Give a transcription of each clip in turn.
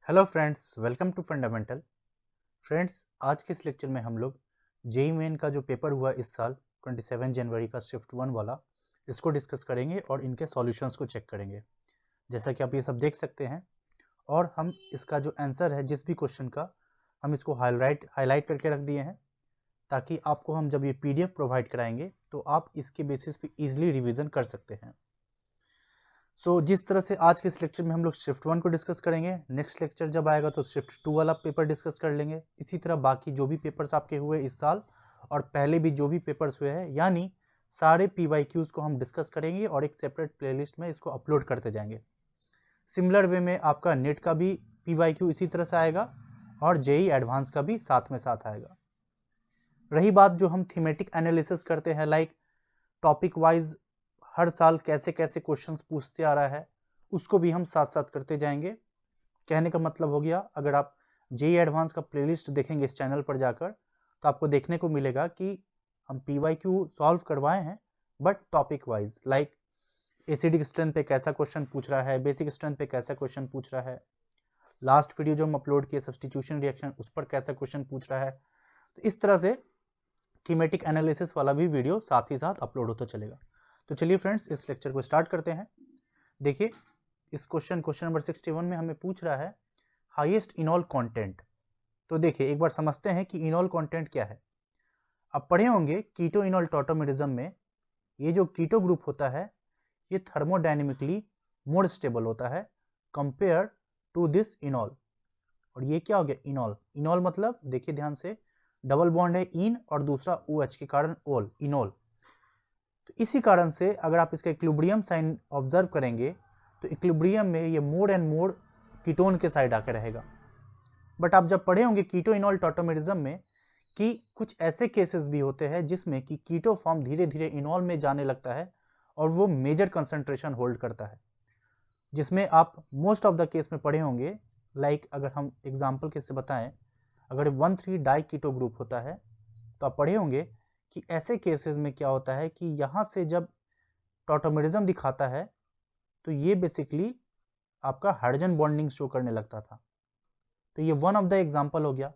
Hello friends, welcome to fundamental. Friends, आज के इस लेक्चर में हम लोग जेईई मेन का जो पेपर हुआ इस साल 27 जनवरी का शिफ्ट 1 वाला, इसको डिस्कस करेंगे और इनके सॉल्यूशंस को चेक करेंगे। जैसा कि आप ये सब देख सकते हैं, और हम इसका जो आंसर है जिस भी क्वेश्चन का, हम इसको हाईलाइट करके रख दिए हैं, ताकि आपको हम जब ये पीडीएफ प्रोवाइड कराएंगे तो आप इसके बेसिस पे इजीली रिवीजन कर सकते हैं। जिस तरह से आज के इस लेक्चर में हम लोग शिफ्ट 1 को डिस्कस करेंगे, नेक्स्ट लेक्चर जब आएगा तो शिफ्ट 2 वाला पेपर डिस्कस कर लेंगे। इसी तरह बाकी जो भी पेपर्स आपके हुए इस साल और पहले भी जो भी पेपर्स हुए हैं, यानी सारे PYQs को हम डिस्कस करेंगे और एक सेपरेट प्लेलिस्ट में इसको अपलोड करते जाएंगे। सिमिलर वे में आपका नेट का भी PYQ इसी तरह से आएगा और जेईई एडवांस का भी साथ में साथ आएगा। रही बात जो हम थीमेटिक एनालिसिस करते हैं, लाइक टॉपिक वाइज हर साल कैसे कैसे क्वेश्चंस पूछते आ रहा है, उसको भी हम साथ साथ करते जाएंगे। कहने का मतलब हो गया, अगर आप जेईई एडवांस का प्लेलिस्ट देखेंगे इस चैनल पर जाकर, तो आपको देखने को मिलेगा कि हम PYQ सॉल्व करवाए हैं, but topic wise, like acidic strength पे कैसा क्वेश्चन पूछ रहा है, बेसिक स्ट्रेंथ पे कैसा क्वेश्चन पूछ रहा है, लास्ट वीडियो जो हम अपलोड किए सब्स्टिट्यूशन रिएक्शन, उस पर कैसा क्वेश्चन पूछ रहा है। तो इस तरह से थीमेटिक एनालिसिस वाला भी वीडियो साथ ही साथ अपलोड होता चलेगा। तो चलिए फ्रेंड्स, इस लेक्चर को स्टार्ट करते हैं। देखिए, इस क्वेश्चन नंबर 61 में हमें पूछ रहा है हाईएस्ट इनॉल कंटेंट। तो देखिए, एक बार समझते हैं कि इनॉल कंटेंट क्या है। आप पढ़े होंगे कीटो इनॉल टॉटोमेरिज्म में, ये जो कीटो ग्रुप होता है ये थर्मोडायनेमिकली मोर स्टेबल होता है कंपेयर टू दिस इनॉल। और ये क्या हो गया, इनॉल। इनॉल मतलब देखिए ध्यान से, डबल बॉन्ड है इन और दूसरा OH के कारण ओल, इनॉल। तो इसी कारण से अगर आप इसका इक्विलिब्रियम साइन ऑब्जर्व करेंगे तो इक्विलिब्रियम में ये मोर एंड मोर कीटोन के साइड आकर रहेगा। बट आप जब पढ़े होंगे कीटो इनॉल टॉटोमेरिज्म में कि कुछ ऐसे केसेस भी होते हैं जिसमें कि कीटो फॉर्म धीरे धीरे इनॉल में जाने लगता है और वो मेजर कंसंट्रेशन होल्ड करता है, जिसमें आप मोस्ट ऑफ द केस में पढ़े होंगे। लाइक अगर हम एग्जाम्पल के से बताएं, अगर 1,3 डाई कीटो ग्रुप होता है तो आप पढ़े होंगे कि ऐसे केसेस में क्या होता है कि यहाँ से जब टॉटोमेरिज्म दिखाता है तो ये बेसिकली आपका हाइड्रोजन बॉन्डिंग शो करने लगता था। तो ये वन ऑफ द एग्जांपल हो गया।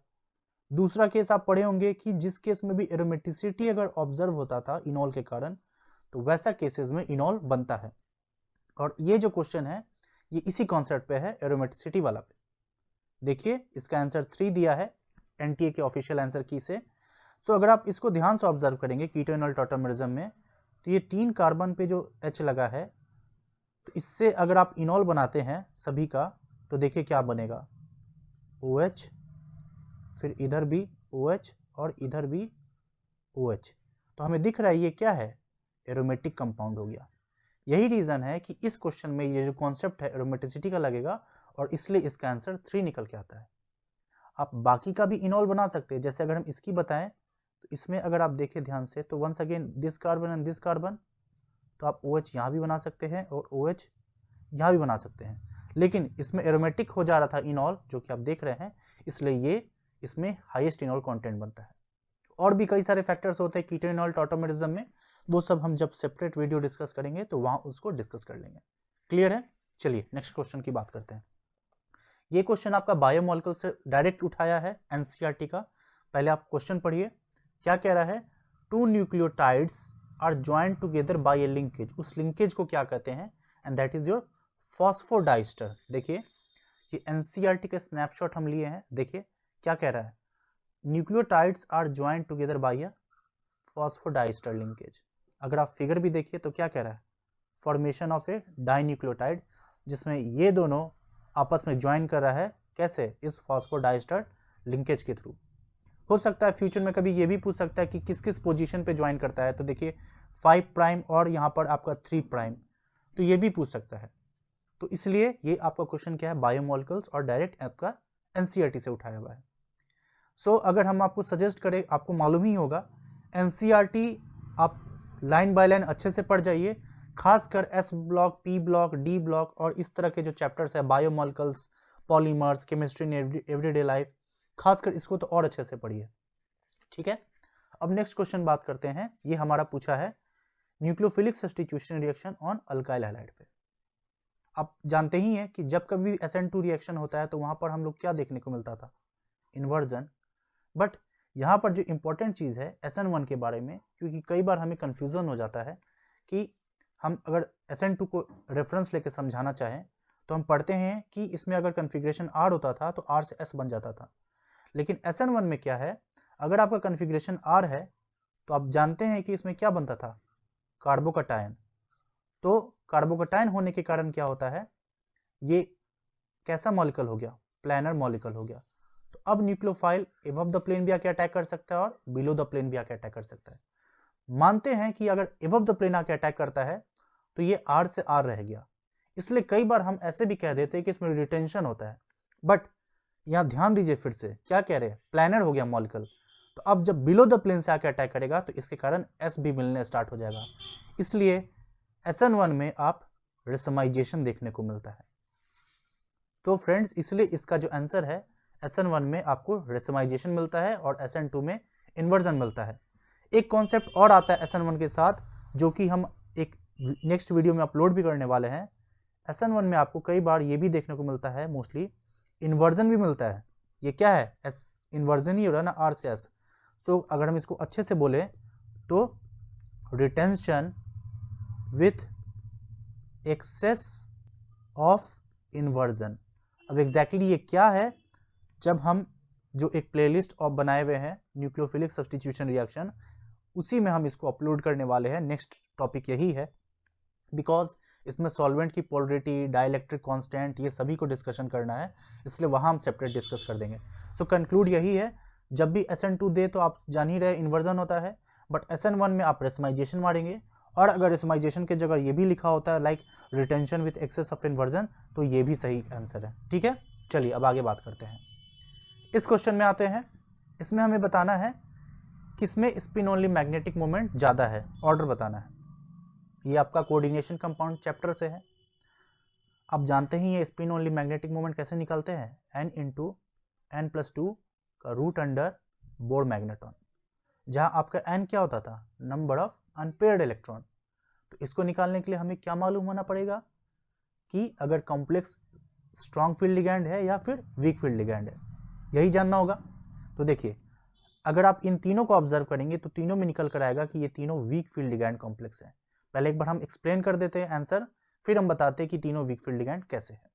दूसरा केस आप पढ़े होंगे कि जिस केस में भी एरोमेटिसिटी अगर ऑब्जर्व होता था इनॉल के कारण, तो वैसा केसेस में इनॉल बनता है। और ये जो क्वेश्चन है ये इसी कॉन्सेप्ट पे है, एरोमेटिसिटी वाला पे। देखिए, इसका आंसर 3 दिया है NTA के ऑफिशियल आंसर की से। अगर आप इसको ध्यान से ऑब्जर्व करेंगे कीटो इनॉल टॉटोमेरिज्म में, तो ये 3 कार्बन पे जो H लगा है, तो इससे अगर आप इनॉल बनाते हैं सभी का, तो देखिए क्या बनेगा, OH, फिर इधर भी OH और इधर भी OH। तो हमें दिख रहा है ये क्या है, एरोमेटिक कंपाउंड हो गया। यही रीजन है कि इस क्वेश्चन में ये जो कॉन्सेप्ट है एरोमेटिसिटी का लगेगा, और इसलिए इसका आंसर 3 निकल के आता है। आप बाकी का भी इनॉल बना सकते हैं, जैसे अगर हम इसकी बताएं तो इसमें अगर आप देखें ध्यान से, तो once again this carbon and this carbon, तो आप OH यहाँ भी बना सकते हैं और OH यहाँ भी बना सकते हैं। लेकिन इसमें एरोमेटिक हो जा रहा था इनॉल, जो कि आप देख रहे हैं, इसलिए ये इसमें हाईएस्ट इनॉल कंटेंट बनता है। और भी कई सारे फैक्टर्स होते हैं कीटो इनॉल टॉटोमेरिज्म में, वो सब हम जब सेपरेट वीडियो डिस्कस करेंगे तो वहां उसको डिस्कस कर लेंगे। क्लियर है? चलिए नेक्स्ट क्वेश्चन की बात करते हैं। ये क्वेश्चन आपका बायोमोलिक्यूल से डायरेक्ट उठाया है, NCERT का। पहले आप क्वेश्चन पढ़िए, क्या कह रहा है, 2 nucleotides are joint together by a linkage. उस लिंकेज को क्या कहते हैं, and that is your phosphodiester. देखिए, ये NCERT के स्नैपशॉट हम लिए हैं। देखिए क्या कह रहा है, nucleotides are joint together by a phosphodiester linkage. अगर आप फिगर भी देखिए तो क्या कह रहा है, फॉर्मेशन ऑफ ए डाइन्यूक्लियोटाइड, जिसमें ये दोनों आपस में ज्वाइन कर रहा है, कैसे, इस फॉस्फोडाइस्टर लिंकेज के थ्रू। हो सकता है फ्यूचर में कभी ये भी पूछ सकता है कि किस किस पोजीशन पे ज्वाइन करता है, तो देखिए 5 प्राइम और यहाँ पर आपका 3 प्राइम, तो ये भी पूछ सकता है। तो इसलिए ये आपका क्वेश्चन क्या है, बायोमोलिक्यूल्स, और डायरेक्ट आपका NCERT से उठाया हुआ है। अगर हम आपको सजेस्ट करें, आपको मालूम ही होगा, NCERT आप लाइन बाय लाइन अच्छे से पढ़ जाइए, खासकर S block, P block, D block और इस तरह के जो चैप्टर्स है, biomolecules, polymers, chemistry in everyday life, खासकर इसको तो और अच्छे से पढ़िए। ठीक है, अब नेक्स्ट क्वेश्चन बात करते हैं। ये हमारा पूछा है nucleophilic substitution reaction on alkyl halide पे। आप जानते ही हैं कि जब कभी SN2 रिएक्शन होता है तो वहाँ पर हम लोग क्या देखने को मिलता था, इन्वर्जन। बट यहाँ पर जो इम्पोर्टेंट चीज़ है SN1 के बारे में, क्योंकि कई बार हमें कन्फ्यूज़न हो जाता है कि हम अगर SN2 को रेफरेंस लेके समझाना चाहें तो हम पढ़ते हैं कि इसमें अगर कन्फिग्रेशन R होता था तो R से S बन जाता था। लेकिन SN1 में क्या है, अगर आपका कन्फिग्रेशन R है तो आप जानते हैं कि इसमें क्या बनता था, कार्बोकटायन। तो कार्बोकटायन होने के कारण क्या होता है, ये कैसा मॉलिक्यूल हो गया, प्लानर मॉलिक्यूल हो गया। तो अब न्यूक्लियोफाइल एबव द प्लेन भी आके अटैक कर सकता है और बिलो द प्लेन भी आके अटैक कर सकता है। मानते हैं कि अगर एबव द प्लेन आके अटैक करता है तो ये R से R रह गया, इसलिए कई बार हम ऐसे भी कह देते हैं कि इसमें रिटेंशन होता है। बट यहाँ ध्यान दीजिए, फिर से क्या कह रहे हैं, प्लानर हो गया मॉलिक्यूल। तो अब जब बिलो द प्लेन से आके अटैक करेगा तो इसके कारण S भी मिलने स्टार्ट हो जाएगा, इसलिए SN1 में आप रेसमाइजेशन देखने को मिलता है। तो फ्रेंड्स, इसलिए इसका जो आंसर है SN1 में आपको रेसमाइजेशन मिलता है और SN2 में इन्वर्जन मिलता है। एक कॉन्सेप्ट और आता है SN1 के साथ जो कि हम एक नेक्स्ट वीडियो में अपलोड भी करने वाले हैं। SN1 में आपको कई बार ये भी देखने को मिलता है, मोस्टली इन्वर्जन भी मिलता है। ये क्या है, इन्वर्जन ही हो रहा है ना R से S। सो अगर हम इसको अच्छे से बोले तो retention with access of inversion. अब एग्जैक्टली ये क्या है, जब हम जो एक प्लेलिस्ट ऑफ बनाए हुए हैं न्यूक्लियोफिलिक सब्स्टिट्यूशन रिएक्शन, उसी में हम इसको अपलोड करने वाले हैं। नेक्स्ट टॉपिक यही है, बिकॉज इसमें सॉल्वेंट की पोलरिटी, डाइलेक्ट्रिक कांस्टेंट, ये सभी को डिस्कशन करना है, इसलिए वहाँ हम सेपरेट डिस्कस कर देंगे। सो कंक्लूड यही है, जब भी SN2 दे तो आप जान ही रहे इन्वर्जन होता है, बट SN1 में आप रेसमाइजेशन मारेंगे, और अगर रेसमाइजेशन की जगह ये भी लिखा होता है like retention with access of inversion, तो ये भी सही आंसर है। ठीक है, चलिए अब आगे बात करते हैं। इस क्वेश्चन में आते हैं। इसमें हमें बताना है किसमें स्पिन ओनली मैग्नेटिक मोमेंट ज़्यादा है, ऑर्डर बताना है। ये आपका कोऑर्डिनेशन कंपाउंड चैप्टर से है। आप जानते ही ये स्पिन ओनली मैग्नेटिक मोमेंट कैसे निकालते हैं, n इंटू n+2 का रूट अंडर बोर मैग्नेटॉन, जहां आपका n क्या होता था, नंबर ऑफ अनपेयर्ड इलेक्ट्रॉन। तो इसको निकालने के लिए हमें क्या मालूम होना पड़ेगा कि अगर कॉम्प्लेक्स स्ट्रॉन्ग फील्ड लिगैंड है या फिर वीक फील्ड लिगैंड है, यही जानना होगा। तो देखिए, अगर आप इन तीनों को ऑब्जर्व करेंगे तो तीनों में निकल कर आएगा कि ये तीनों वीक फील्ड लिगैंड कॉम्प्लेक्स है। पहले एक बार हम एक्सप्लेन कर देते हैं आंसर, फिर हम बताते हैं कि तीनों वीक फील्ड लिगैंड कैसे है।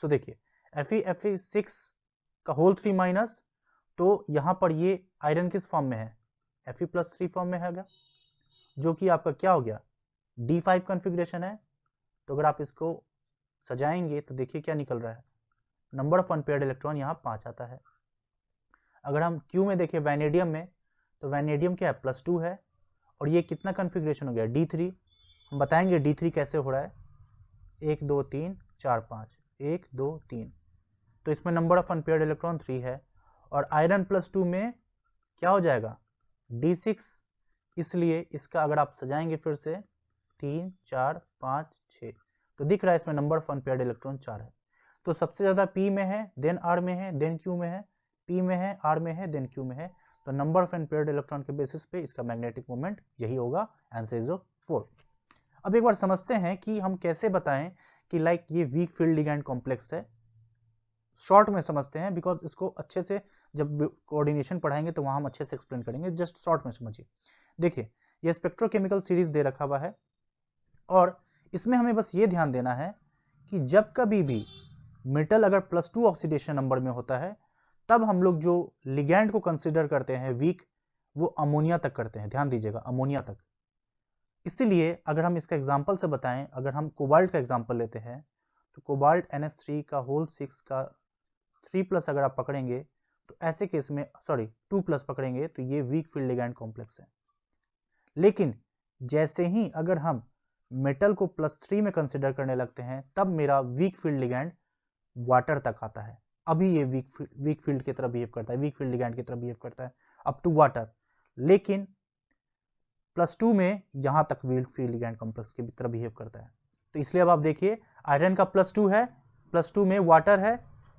सो देखिए, Fe6 का होल 3 माइनस, तो यहाँ पर ये आयरन किस फॉर्म में है, Fe+3 फॉर्म में है, जो कि आपका क्या हो गया, D5 कॉन्फ़िगरेशन है। तो अगर आप इसको सजाएंगे तो देखिए क्या निकल रहा है, नंबर ऑफ अनपेयर्ड इलेक्ट्रॉन यहाँ 5 आता है। अगर हम Q में देखें वैनेडियम में, तो वैनेडियम क्या है, +2 है, और ये कितना कॉन्फ़िगरेशन हो गया, D3। हम बताएंगे D3 कैसे हो रहा है, 1 2 3 4 5, 1 2 3, तो इसमें नंबर ऑफ अनपेयर्ड इलेक्ट्रॉन 3 है। और आयरन +2 में क्या हो जाएगा, D6, इसलिए इसका अगर आप सजाएंगे फिर से 3 4 5 6, तो दिख रहा है इसमें नंबर ऑफ अनपेयर्ड इलेक्ट्रॉन 4 है। तो सबसे ज़्यादा P में है, देन R में है, देन Q में है, P में है, R में है, देन Q में है। तो नंबर ऑफ अनपेयर्ड इलेक्ट्रॉन के बेसिस पे इसका मैग्नेटिक मोमेंट यही होगा, आंसर इज 4। अब एक बार समझते हैं कि हम कैसे बताएं कि लाइक ये वीक फील्ड लिगैंड कॉम्प्लेक्स है। शॉर्ट में समझते हैं, बिकॉज इसको अच्छे से जब कोऑर्डिनेशन पढ़ाएंगे तो वहाँ हम अच्छे से एक्सप्लेन करेंगे, जस्ट शॉर्ट में समझिए। देखिए, ये स्पेक्ट्रोकेमिकल सीरीज दे रखा हुआ है, और इसमें हमें बस ये ध्यान देना है कि जब कभी भी मेटल अगर +2 ऑक्सीडेशन नंबर में होता है, तब हम लोग जो लिगैंड को कंसिडर करते हैं वीक, वो अमोनिया तक करते हैं। ध्यान दीजिएगा, अमोनिया तक। इसीलिए अगर हम इसका एग्जाम्पल से बताएं, अगर हम कोबाल्ट का एग्जाम्पल लेते हैं, तो कोबाल्ट NH3 का होल 6 का 3+ अगर आप पकड़ेंगे तो ऐसे केस में, सॉरी 2+ पकड़ेंगे तो ये वीक फील्ड लिगैंड कॉम्प्लेक्स है। लेकिन जैसे ही अगर हम मेटल को +3 में कंसिडर करने लगते हैं, तब मेरा वीक फील्ड लिगैंड वाटर तक आता है। अभी ये वीक फील्ड की तरह बिहेव करता है, वीक फील्ड लिगैंड की तरह बिहेव करता है अप टू वाटर, लेकिन +2 में यहाँ तक वीक फील्ड लिगैंड कॉम्प्लेक्स की तरह बिहेव करता है। तो इसलिए अब आप देखिए, आयरन का +2 है, +2 में वाटर है,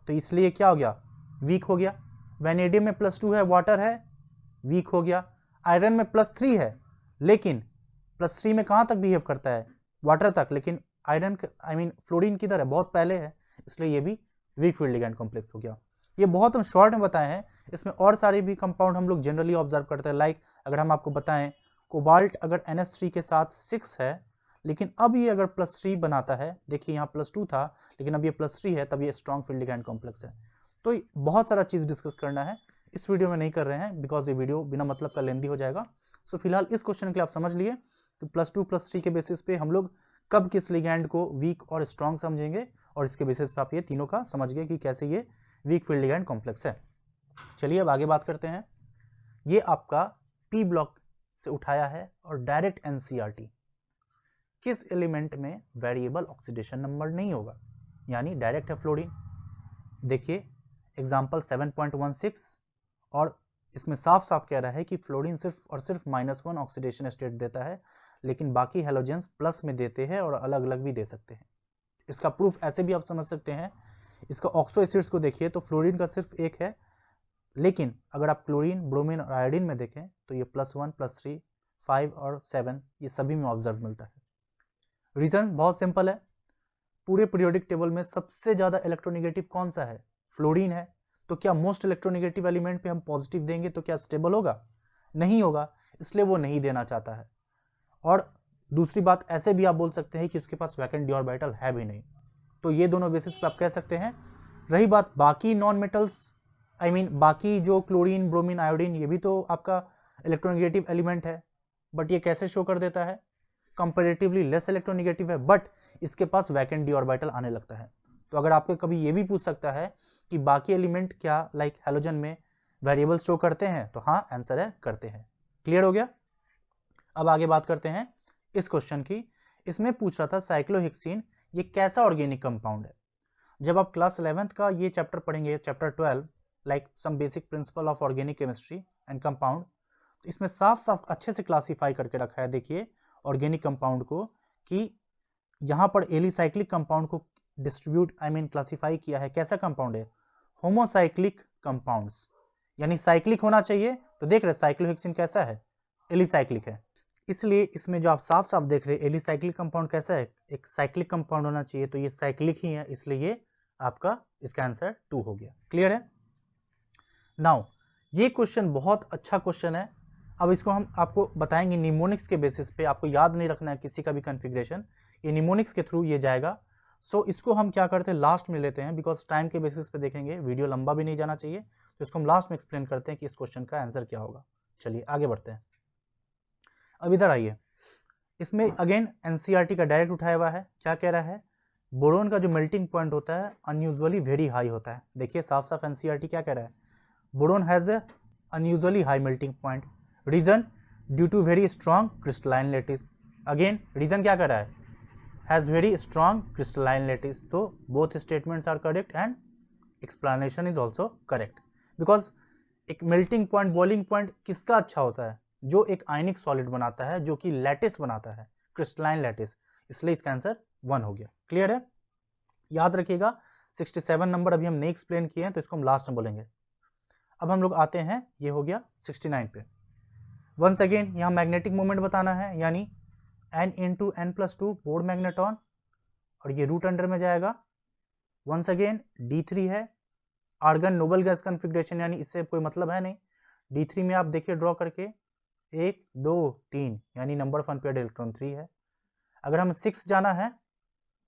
तो इसलिए क्या हो गया, वीक हो गया। वैनेडियम में +2 है, वाटर है, वीक हो गया। आयरन में +3 है, लेकिन +3 में कहाँ तक बिहेव करता है, वाटर तक, लेकिन आयरन फ्लोरीन किधर है, बहुत पहले है, इसलिए ये भी वीक फील्ड लिगैंड कॉम्प्लेक्स हो गया। ये बहुत हम शॉर्ट में बताए हैं, इसमें और सारे भी कंपाउंड हम लोग जनरली ऑब्जर्व करते हैं। लाइक अगर हम आपको बताएं, कोबाल्ट अगर NH3 के साथ 6 है, लेकिन अब ये अगर +3 बनाता है, देखिए यहाँ +2 था लेकिन अब ये +3 है, तब ये स्ट्रॉन्ग फील्ड लिगैंड कॉम्प्लेक्स है। तो बहुत सारा चीज़ डिस्कस करना है, इस वीडियो में नहीं कर रहे हैं बिकॉज ये वीडियो बिना मतलब का लेंदी हो जाएगा। सो फिलहाल इस क्वेश्चन के लिए आप समझ लिए कि +2 +3 के बेसिस पे हम लोग कब किस लिगैंड को वीक और स्ट्रॉन्ग समझेंगे, और इसके बेसिस पे आप ये तीनों का समझ गए कि कैसे ये वीक फील्ड लिगैंड कॉम्प्लेक्स है। चलिए अब आगे बात करते हैं। ये आपका P ब्लॉक से उठाया है और डायरेक्ट NCERT, किस एलिमेंट में वेरिएबल ऑक्सीडेशन नंबर नहीं होगा, यानी डायरेक्ट है फ्लोरीन। देखिए एग्जाम्पल 7.16, और इसमें साफ साफ कह रहा है कि फ्लोरीन सिर्फ और सिर्फ -1 ऑक्सीडेशन स्टेट देता है, लेकिन बाकी हेलोजेंस प्लस में देते हैं और अलग अलग भी दे सकते हैं। इसका प्रूफ ऐसे भी आप समझ सकते हैं, इसका ऑक्सो एसिड्स को देखिए तो फ्लोरीन का सिर्फ एक है, लेकिन अगर आप क्लोरीन, ब्रोमीन और आयोडीन में देखें तो ये +1 +3 5 और 7 ये सभी में ऑब्जर्व मिलता है। रीजन बहुत सिंपल है, पूरे पीरियोडिक टेबल में सबसे ज़्यादा इलेक्ट्रोनेगेटिव कौन सा है, फ्लोरीन है। तो क्या मोस्ट इलेक्ट्रोनेगेटिव एलिमेंट पे हम पॉजिटिव देंगे तो क्या स्टेबल होगा, नहीं होगा, इसलिए वो नहीं देना चाहता है। और दूसरी बात, ऐसे भी आप बोल सकते हैं कि उसके पास वैकेंट डी ऑर्बिटल है भी नहीं। तो ये दोनों बेसिस पे आप कह सकते हैं। रही बात बाकी नॉन मेटल्स, बाकी जो क्लोरीन, ब्रोमीन, आयोडीन, ये भी तो आपका इलेक्ट्रोनेगेटिव एलिमेंट है, बट ये कैसे शो कर देता है, कंपेरेटिवली लेस इलेक्ट्रोनेगेटिव है, बट इसके पास वैकेंट डी ऑर्बिटल आने लगता है। तो अगर आपको कभी ये भी पूछ सकता है कि बाकी एलिमेंट क्या लाइक हैलोजन में वेरिएबल शो करते हैं, तो हाँ आंसर है करते हैं। क्लियर हो गया। अब आगे बात करते हैं इस क्वेश्चन की। इसमें पूछ रहा था साइक्लोहेक्सीन ये कैसा ऑर्गेनिक कंपाउंड है। जब आप क्लास 11th का ये चैप्टर पढ़ेंगे, chapter 12 like some basic principle of organic chemistry and compound, तो इसमें साफ साफ अच्छे से क्लासीफाई करके रखा है। देखिए ऑर्गेनिक कंपाउंड को कि यहाँ पर एलिसाइक्लिक कंपाउंड को डिस्ट्रीब्यूट क्लासीफाई किया है। कैसा कंपाउंड है, होमोसाइक्लिक कंपाउंड्स, यानी साइक्लिक होना चाहिए। तो देख रहे साइक्लोहेक्सीन कैसा है, एलिसाइक्लिक है, इसलिए इसमें जो आप साफ साफ देख रहे एलिसाइक्लिक कंपाउंड कैसा है, एक साइक्लिक कंपाउंड होना चाहिए, तो ये साइक्लिक ही है, इसलिए ये आपका इसका आंसर 2 हो गया। क्लियर है। नाउ ये क्वेश्चन बहुत अच्छा क्वेश्चन है। अब इसको हम आपको बताएंगे निमोनिक्स के बेसिस पे, आपको याद नहीं रखना है किसी का भी कन्फिग्रेशन, ये निमोनिक्स के थ्रू ये जाएगा। सो इसको हम क्या करते हैं, लास्ट में लेते हैं, बिकॉज टाइम के बेसिस पे देखेंगे, वीडियो लंबा भी नहीं जाना चाहिए, तो इसको हम लास्ट में एक्सप्लेन करते हैं कि इस क्वेश्चन का आंसर क्या होगा। चलिए आगे बढ़ते हैं। अब इधर आइए, इसमें अगेन NCERT का डायरेक्ट उठाया हुआ है। क्या कह रहा है, बोरोन का जो मेल्टिंग पॉइंट होता है अनयूजुअली वेरी हाई होता है। देखिए साफ साफ NCERT क्या कह रहा है, boron has a unusually high melting point, reason due to very strong crystalline lattice. Again reason क्या कर रहा है, has very strong crystalline lattice. तो both statements are correct and explanation is also correct, because एक melting point, boiling point किसका अच्छा होता है, जो एक आयनिक सॉलिड बनाता है, जो कि लैटिस बनाता है, क्रिस्टलाइन लैटिस, इसलिए इसका आंसर 1 हो गया। क्लियर है। याद रखिएगा 67 नंबर अभी हम नहीं एक्सप्लेन किए हैं, तो इसको हम लास्ट में बोलेंगे। अब हम लोग आते हैं, ये हो गया 69 पे। वंस अगेन यहाँ मैग्नेटिक मोमेंट बताना है, यानी N × N+2 बोर्ड मैग्नेटॉन, और ये रूट अंडर में जाएगा। वंस अगेन D3 है, आर्गन नोबल गैस कन्फिग्रेशन, यानी इससे कोई मतलब है नहीं। D3 में आप देखिए ड्रॉ करके 1 2 3, यानी नंबर ऑफ अनपेयर्ड इलेक्ट्रॉन 3 है। अगर हम 6 जाना है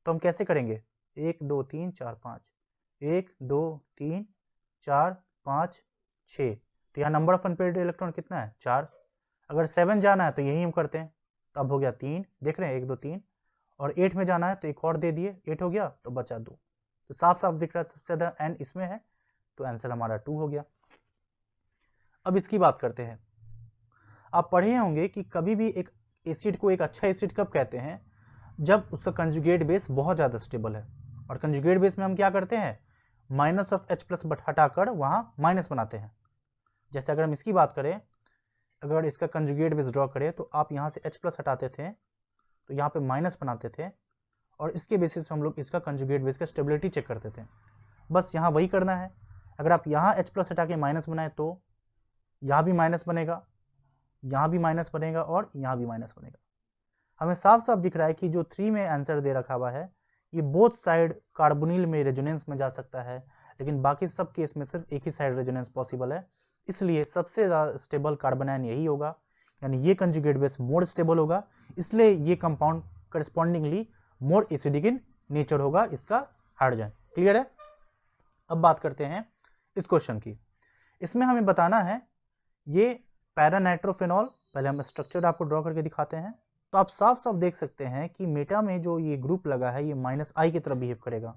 तो हम कैसे करेंगे, 1 2 3 4 5, 1 2 3 4 5 6, तो यहाँ नंबर ऑफ अनपेयर्ड इलेक्ट्रॉन कितना है, 4। अगर 7 जाना है तो यही हम करते हैं, तो अब हो गया 3, देख रहे हैं 1 2 3, और 8 में जाना है तो एक और दे दिए, 8 हो गया, तो बचा 2। तो साफ साफ दिख रहा है सबसे ज़्यादा N इसमें है, तो आंसर हमारा 2 हो गया। अब इसकी बात करते हैं। आप पढ़े होंगे कि कभी भी एक एसिड को एक अच्छा एसिड कब कहते हैं, जब उसका कंजुगेट बेस बहुत ज़्यादा स्टेबल है। और कंजुगेट बेस में हम क्या करते हैं, माइनस ऑफ H+ हटाकर वहाँ माइनस बनाते हैं। जैसे अगर हम इसकी बात करें, अगर इसका कंजुगेट बेस ड्रॉ करें तो आप यहाँ से H+ हटाते थे तो यहाँ पे माइनस बनाते थे, और इसके बेसिस पे हम लोग इसका कंजुगेट बेस का स्टेबिलिटी चेक करते थे। बस यहाँ वही करना है। अगर आप यहाँ H+ हटा के माइनस बनाए तो यहाँ भी माइनस बनेगा, यहाँ भी माइनस बनेगा, और यहाँ भी माइनस बनेगा। हमें साफ साफ दिख रहा है कि जो 3 में आंसर दे रखा हुआ है ये बोथ साइड कार्बोनिल में रेजोनेंस में जा सकता है, लेकिन बाकी सब केस में सिर्फ एक ही साइड रेजोनेंस पॉसिबल है। इसलिए सबसे ज़्यादा स्टेबल कार्बन यही होगा, यानी ये कंजुगेट बेस मोर स्टेबल होगा, इसलिए ये compound correspondingly more acidic in nature होगा इसका हाइड्रोजन। क्लियर है? अब बात करते हैं इस क्वेश्चन की। इसमें हमें बताना है ये पैरानाइट्रोफेनॉल, पहले हम स्ट्रक्चर आपको ड्रॉ करके दिखाते हैं। तो आप साफ साफ देख सकते हैं कि मेटा में जो ये ग्रुप लगा है ये -I की तरफ बिहेव करेगा,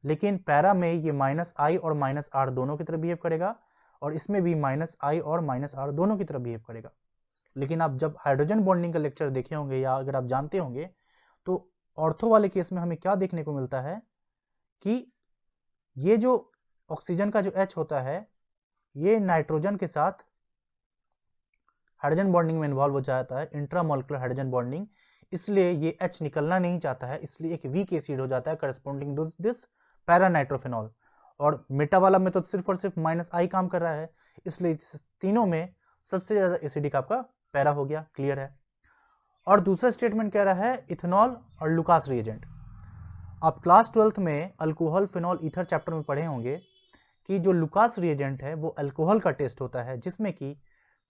लेकिन पैरा में ये -I और -R दोनों की तरफ बिहेव करेगा, और इसमें भी -I और -R दोनों की तरफ बिहेव करेगा। लेकिन आप जब हाइड्रोजन बॉन्डिंग का लेक्चर देखे होंगे या अगर आप जानते होंगे तो ऑर्थो वाले केस में हमें क्या देखने को मिलता है कि ये जो ऑक्सीजन का जो H होता है ये नाइट्रोजन के साथ हाइड्रोजन बॉन्डिंग में इन्वॉल्व हो जाता है, इंट्रामोलिकुलर हाइड्रोजन बॉन्डिंग, इसलिए ये H निकलना नहीं चाहता है, इसलिए एक वीक एसिड हो जाता है करस्पॉन्डिंग टू दिस पैरानाइट्रोफेनॉल। और मेटा वाला में तो सिर्फ और सिर्फ -I काम कर रहा है, इसलिए तीनों में सबसे ज़्यादा एसिडिक आपका पैरा हो गया। क्लियर है? और दूसरा स्टेटमेंट कह रहा है इथेनॉल और लुकास रिएजेंट। आप क्लास 12th में अल्कोहल फिनॉल ईथर चैप्टर में पढ़े होंगे कि जो लुकास रिएजेंट है वो अल्कोहल का टेस्ट होता है, जिसमें कि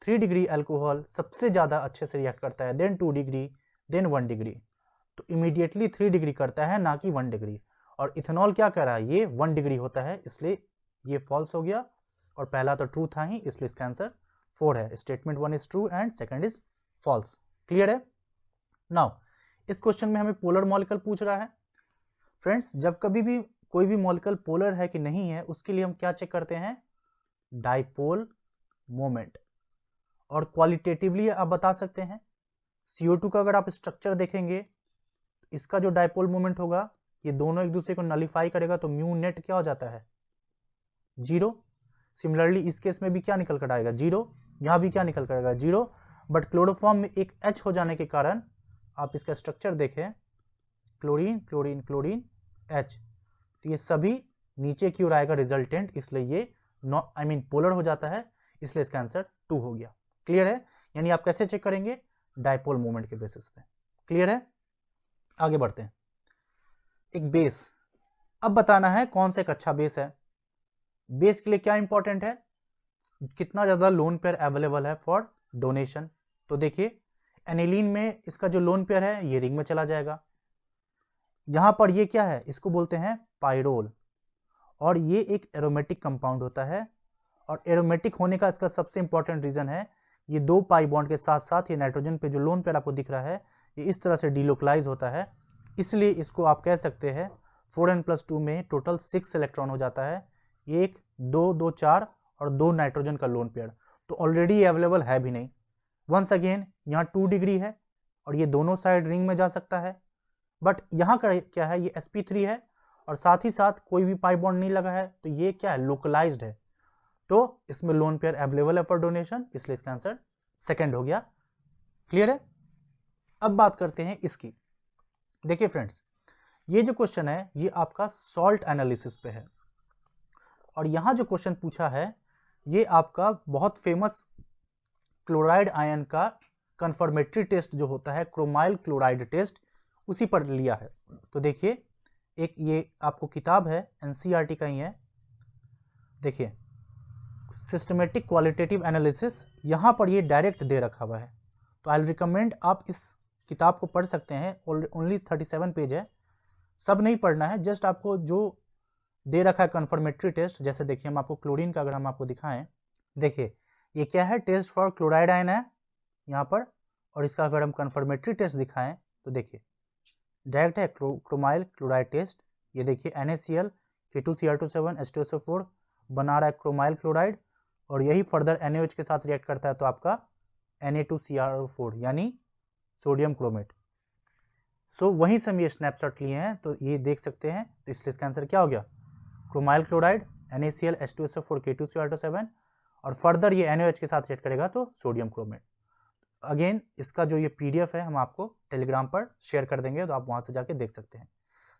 3 डिग्री अल्कोहल सबसे ज़्यादा अच्छे से रिएक्ट करता है, देन 2 डिग्री, देन 1 डिग्री। तो इमीडिएटली 3 डिग्री करता है, ना कि 1 डिग्री। और इथेनॉल क्या कर रहा है, ये 1 डिग्री होता है, इसलिए ये फॉल्स हो गया। और पहला तो ट्रू था ही, इसलिए इसका आंसर 4 है। Statement 1 is true and second is false. Clear है? नाउ इस क्वेश्चन में हमें पोलर मॉलिक्यूल पूछ रहा है। फ्रेंड्स, जब कभी भी कोई भी मॉलिक्यूल पोलर है कि नहीं है उसके लिए हम क्या चेक करते हैं, डाइपोल मोमेंट। और क्वालिटेटिवली आप बता सकते हैं CO2 का अगर आप स्ट्रक्चर देखेंगे इसका जो डाइपोल मोमेंट होगा ये दोनों एक दूसरे को नलिफाई करेगा, तो म्यू नेट क्या हो जाता है, 0। सिमिलरली इस केस में भी क्या निकल कर आएगा, 0। यहाँ भी क्या निकल कर आएगा, 0। बट क्लोरोफॉर्म में एक H हो जाने के कारण आप इसका स्ट्रक्चर देखें, क्लोरीन क्लोरीन क्लोरीन H, तो ये सभी नीचे की ओर आएगा रिजल्टेंट, इसलिए ये पोलर हो जाता है, इसलिए इसका आंसर 2 हो गया। क्लियर है? यानी आप कैसे चेक करेंगे, डाइपोल मोमेंट के बेसिस पे। क्लियर है? आगे बढ़ते हैं। एक बेस, अब बताना है कौन सा एक अच्छा बेस है। बेस के लिए क्या इंपॉर्टेंट है, कितना ज्यादा लोन पेयर अवेलेबल है फॉर डोनेशन। तो देखिए एनिलीन में इसका जो लोन पेयर है ये रिंग में चला जाएगा। यहां पर ये क्या है, इसको बोलते हैं पाइरोल, और ये एक एरोमेटिक कंपाउंड होता है। और एरोमेटिक होने का इसका सबसे इंपॉर्टेंट रीजन है ये 2 पाई बॉन्ड के साथ साथ ये नाइट्रोजन पे जो लोन पेयर आपको दिख रहा है ये इस तरह से डिलोकलाइज होता है, इसलिए इसको आप कह सकते हैं 4n+2 में टोटल 6 इलेक्ट्रॉन हो जाता है, 1 2 2 4 और 2 नाइट्रोजन का लोन पेयर तो ऑलरेडी अवेलेबल है भी नहीं। वंस अगेन यहाँ 2 डिग्री है और ये दोनों साइड रिंग में जा सकता है, बट यहाँ का क्या है, ये sp3 है और साथ ही साथ कोई भी पाई बॉन्ड नहीं लगा है, तो ये क्या है, लोकलाइज्ड है, तो इसमें लोन पेयर अवेलेबल है फॉर डोनेशन, इसलिए इसका आंसर सेकंड हो गया। क्लियर है? अब बात करते हैं इसकी। देखिए फ्रेंड्स, ये जो क्वेश्चन है ये आपका सॉल्ट एनालिसिस पे है, और यहां जो क्वेश्चन पूछा है ये आपका बहुत फेमस क्लोराइड आयन का कन्फर्मेटरी टेस्ट जो होता है, क्रोमाइल क्लोराइड टेस्ट, उसी पर लिया है। तो देखिए एक ये आपको किताब है NCERT का ही है, देखिए सिस्टमेटिक क्वालिटेटिव एनालिसिस, यहाँ पर ये डायरेक्ट दे रखा हुआ है, तो आई रिकमेंड आप इस किताब को पढ़ सकते हैं। ओनली 37 पेज है, सब नहीं पढ़ना है, जस्ट आपको जो दे रखा है कन्फर्मेटरी टेस्ट, जैसे देखिए हम आपको क्लोरीन का अगर हम आपको दिखाएं, देखिए ये क्या है, टेस्ट फॉर क्लोराइड आयन है यहाँ पर, और इसका अगर हम कन्फर्मेटरी टेस्ट दिखाएं तो देखिए डायरेक्ट है क्रोमाइल क्लोराइड टेस्ट। ये देखिए NaCl K2Cr27 H2SO4 बना रहा है क्रोमाइल क्लोराइड, और यही फर्दर NaOH के साथ रिएक्ट करता है तो आपका Na2Cr4 यानी सोडियम क्रोमेट। सो वहीं से हम ये स्नैपशॉट लिए हैं, तो ये देख सकते हैं, तो इसलिए इसका आंसर क्या हो गया, chromyl chloride NaCl H2SO4 K2Cr27, और फर्दर ये NaOH के साथ रिएक्ट करेगा तो सोडियम क्रोमेट। अगेन इसका जो ये PDF है हम आपको टेलीग्राम पर शेयर कर देंगे, तो आप वहां से जाके देख सकते हैं।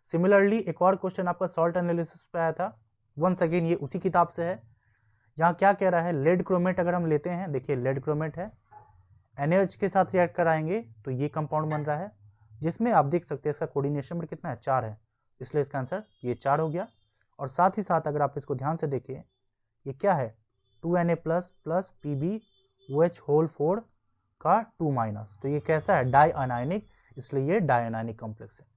सिमिलरली एक और क्वेश्चन आपका सॉल्ट एनालिसिस पे आया था, वंस अगेन ये उसी किताब से है। यहाँ क्या कह रहा है, लेड क्रोमेट अगर हम लेते हैं, देखिए लेड क्रोमेट है NaOH के साथ रिएक्ट कराएंगे तो ये कंपाउंड बन रहा है, जिसमें आप देख सकते हैं इसका कोऑर्डिनेशन नंबर कितना है, 4 है, इसलिए इसका आंसर ये 4 हो गया। और साथ ही साथ अगर आप इसको ध्यान से देखिए, ये क्या है, 2Na plus plus PbOH whole 4 का 2 माइनस, तो ये कैसा है, डाई अनायनिक, इसलिए ये डाई अनायनिक कॉम्प्लेक्स है।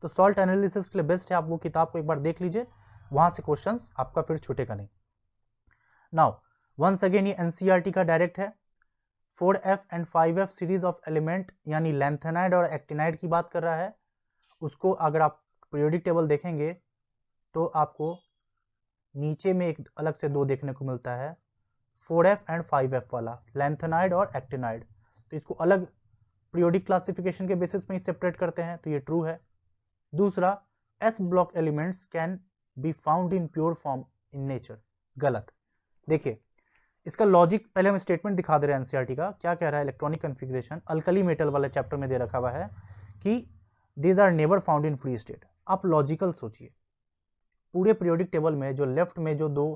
तो सॉल्ट एनालिसिस के लिए बेस्ट है, आप वो किताब को एक बार देख लीजिए, वहां से क्वेश्चंस आपका फिर छूटेगा नहीं। नाउ वंस अगेन ये एनसीईआरटी का डायरेक्ट है। 4F and 5F series of element यानी लैंथेनाइड और एक्टिनाइड की बात कर रहा है। उसको अगर आप पीरियोडिक टेबल देखेंगे तो आपको नीचे में एक अलग से 2 देखने को मिलता है, 4F एंड 5F वाला, लैंथेनाइड और एक्टिनाइड। तो इसको अलग पीरियोडिक क्लासिफिकेशन के बेसिस में ही सेपरेट करते हैं, तो ये ट्रू है। दूसरा, S block elements can be found in pure form in nature, गलत। देखिए इसका लॉजिक पहले हम स्टेटमेंट दिखा दे रहे हैं एनसीईआरटी का, क्या कह रहा है, इलेक्ट्रॉनिक कन्फिग्रेशन अल्कली मेटल वाले चैप्टर में दे रखा हुआ है कि these are never found in free state. आप लॉजिकल सोचिए, पूरे पीरियोडिक टेबल में जो लेफ्ट में जो 2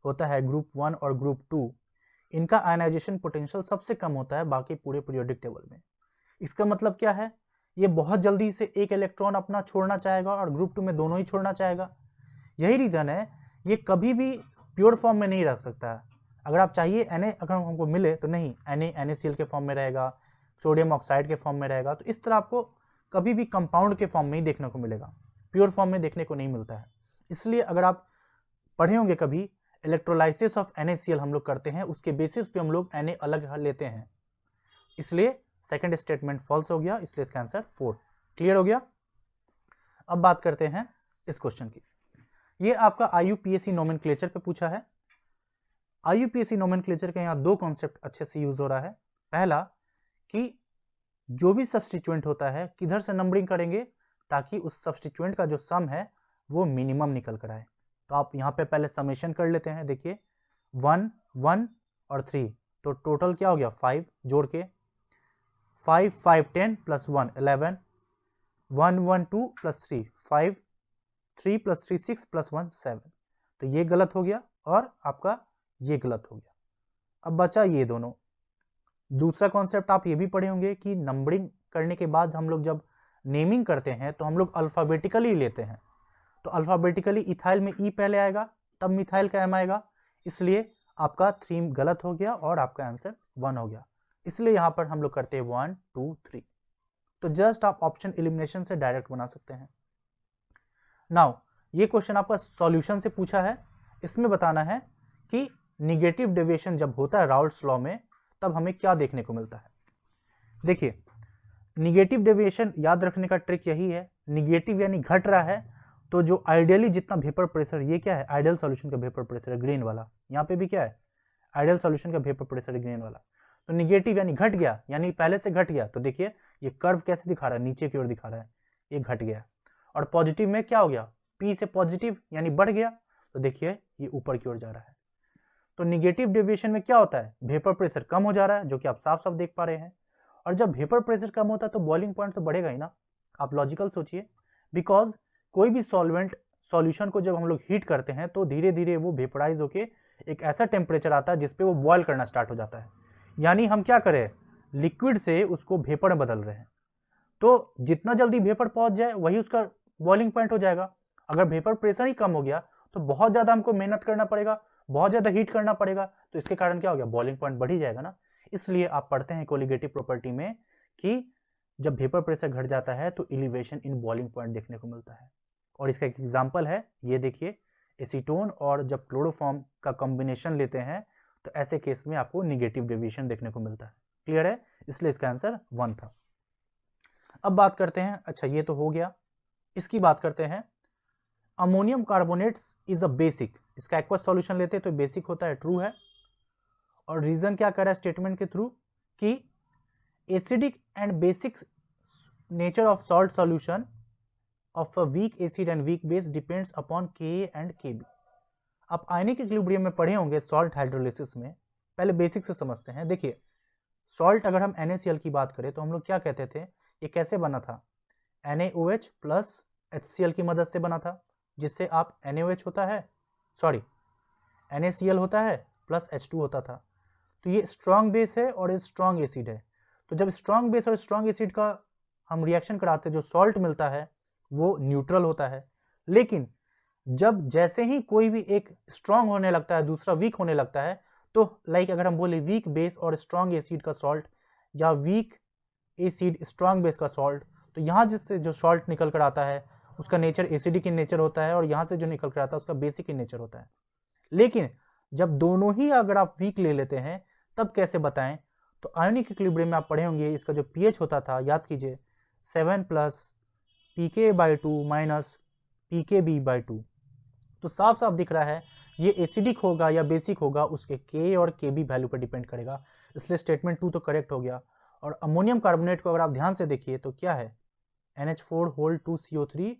होता है, ग्रुप 1 और ग्रुप 2, इनका आयनाइजेशन पोटेंशियल सबसे कम होता है बाकी पूरे पीरियोडिक टेबल में। इसका मतलब क्या है, ये बहुत जल्दी से एक इलेक्ट्रॉन अपना छोड़ना चाहेगा और ग्रुप 2 में दोनों ही छोड़ना चाहेगा। यही रीजन है ये कभी भी प्योर फॉर्म में नहीं रख सकता है। अगर आप चाहिए Na अगर हमको मिले तो नहीं, Na NaCl के फॉर्म में रहेगा, सोडियम ऑक्साइड के फॉर्म में रहेगा, तो इस तरह आपको कभी भी कंपाउंड के फॉर्म में ही देखने को मिलेगा, प्योर फॉर्म में देखने को नहीं मिलता है। इसलिए अगर आप पढ़े होंगे कभी, इलेक्ट्रोलाइसिस ऑफ NaCl हम लोग करते हैं, उसके बेसिस पे हम लोग Na अलग लेते हैं, इसलिए सेकंड स्टेटमेंट फॉल्स हो गया, इसलिए इसका आंसर 4। क्लियर हो गया। अब बात करते हैं इस क्वेश्चन की। ये आपका IUPAC नोमेनक्लेचर पे पूछा है। IUPAC नोमेनक्लेचर के यहाँ 2 कॉन्सेप्ट अच्छे से यूज हो रहा है। पहला कि जो भी सब्स्टिट्यूएंट होता है किधर से नंबरिंग करेंगे ताकि उस सब्स्टिट्यूएंट का जो सम है वो मिनिमम निकल कर आए। तो आप यहाँ पे पहले समेशन कर लेते हैं, देखिए 1 1 और 3, तो टोटल क्या हो गया 5, जोड़ के 5 5 10 प्लस 1 11, 1 1 2 प्लस 3 5, 3 प्लस 3 6 प्लस 1 7, तो ये गलत हो गया और आपका ये गलत हो गया। अब बचा ये दोनों। दूसरा कॉन्सेप्ट आप ये भी पढ़े होंगे कि नंबरिंग करने के बाद हम लोग जब नेमिंग करते हैं तो हम लोग अल्फ़ाबेटिकली लेते हैं, तो अल्फ़ाबेटिकली इथाइल में ई पहले आएगा तब मिथाइल का एम आएगा, इसलिए आपका 3 गलत हो गया और आपका आंसर 1 हो गया। इसलिए यहाँ पर हम लोग करते हैं 1 2 3। तो जस्ट आप ऑप्शन एलिमिनेशन से डायरेक्ट बना सकते हैं। नाउ ये क्वेश्चन आपका सॉल्यूशन से पूछा है, इसमें बताना है कि निगेटिव डेविएशन जब होता है राउल्ट्स लॉ में तब हमें क्या देखने को मिलता है। देखिए निगेटिव डेविएशन याद रखने का ट्रिक यही है, निगेटिव यानी घट रहा है, तो जो आइडियली जितना वेपर प्रेशर, ये क्या है आइडियल सॉल्यूशन का वेपर प्रेशर है ग्रीन वाला, यहाँ पे भी क्या है आइडियल सॉल्यूशन का वेपर प्रेशर है ग्रीन वाला। तो निगेटिव यानी घट गया, यानी पहले से घट गया, तो देखिए ये कर्व कैसे दिखा रहा है, नीचे की ओर दिखा रहा है, ये घट गया। और पॉजिटिव में क्या हो गया, पी से पॉजिटिव यानी बढ़ गया, तो देखिए ये ऊपर की ओर जा रहा है। तो निगेटिव डेविएशन में क्या होता है, वेपर प्रेशर कम हो जा रहा है, जो कि आप साफ साफ देख पा रहे हैं। और जब वेपर प्रेशर कम होता है तो बॉइलिंग पॉइंट तो बढ़ेगा ही ना, आप लॉजिकल सोचिए, बिकॉज कोई भी सॉल्वेंट सॉल्यूशन को जब हम लोग हीट करते हैं तो धीरे धीरे वो वेपराइज होके एक ऐसा टेम्परेचर आता है जिसपे वो बॉयल करना स्टार्ट हो जाता है, यानी हम क्या करें, लिक्विड से उसको वेपर में बदल रहे हैं। तो जितना जल्दी वेपर पहुंच जाए वही उसका बॉइलिंग पॉइंट हो जाएगा। अगर वेपर प्रेशर ही कम हो गया तो बहुत ज़्यादा हमको मेहनत करना पड़ेगा, बहुत ज़्यादा हीट करना पड़ेगा, तो इसके कारण क्या हो गया, बॉइलिंग पॉइंट बढ़ ही जाएगा ना। इसलिए आप पढ़ते हैं कोलिगेटिव प्रॉपर्टी में कि जब वेपर प्रेशर घट जाता है तो एलिवेशन इन बॉइलिंग पॉइंट देखने को मिलता है। और इसका एक एग्जाम्पल है, ये देखिए एसीटोन और जब क्लोरोफॉर्म का कॉम्बिनेशन लेते हैं तो ऐसे केस में आपको निगेटिव डेविएशन देखने को मिलता है। क्लियर है, इसलिए इसका आंसर 1 था। अब बात करते हैं, अच्छा ये तो हो गया, इसकी बात करते हैं ammonium carbonates is a basic, इसका एक्वस सॉल्यूशन लेते हैं तो बेसिक होता है, ट्रू है। और रीजन क्या कर रहा है स्टेटमेंट के थ्रू कि acidic and basic nature of salt solution of a weak acid and weak base depends upon Ka and Kb। आप आयनिक इक्विलिब्रियम में पढ़े होंगे सॉल्ट हाइड्रोलिसिस में, पहले बेसिक से समझते हैं। देखिए सॉल्ट अगर हम NaCl की बात करें तो हम लोग क्या कहते थे, ये कैसे बना था, NaOH प्लस HCl की मदद से बना था, जिससे आप NaOH होता है, सॉरी NaCl होता है प्लस H2 होता था। तो ये स्ट्रॉन्ग बेस है और ये स्ट्रॉन्ग एसिड है, तो जब स्ट्रॉन्ग बेस और स्ट्रॉन्ग एसिड का हम रिएक्शन कराते हैं, जो सॉल्ट मिलता है वो न्यूट्रल होता है। लेकिन जब जैसे ही कोई भी एक स्ट्रॉन्ग होने लगता है, दूसरा वीक होने लगता है, तो लाइक अगर हम बोले वीक बेस और स्ट्रॉन्ग एसिड का सॉल्ट, या वीक एसिड स्ट्रॉन्ग बेस का सॉल्ट, तो यहाँ जिससे जो सॉल्ट निकल कर आता है उसका नेचर एसिडिक इन नेचर होता है, और यहाँ से जो निकल कर आता है उसका बेसिक इन नेचर होता है। लेकिन जब दोनों ही अगर आप वीक ले लेते हैं तब कैसे बताएं? तो आयोनिक इक्विलिब्रियम में आप पढ़े होंगे, इसका जो पीएच होता था याद कीजिए 7 + pK/2 - pKb/2। तो साफ साफ दिख रहा है ये एसिडिक होगा या बेसिक होगा उसके K और Kb वैल्यू पर डिपेंड करेगा, इसलिए स्टेटमेंट 2 तो करेक्ट हो गया। और अमोनियम कार्बोनेट को अगर आप ध्यान से देखिए तो क्या है, NH4 2CO3,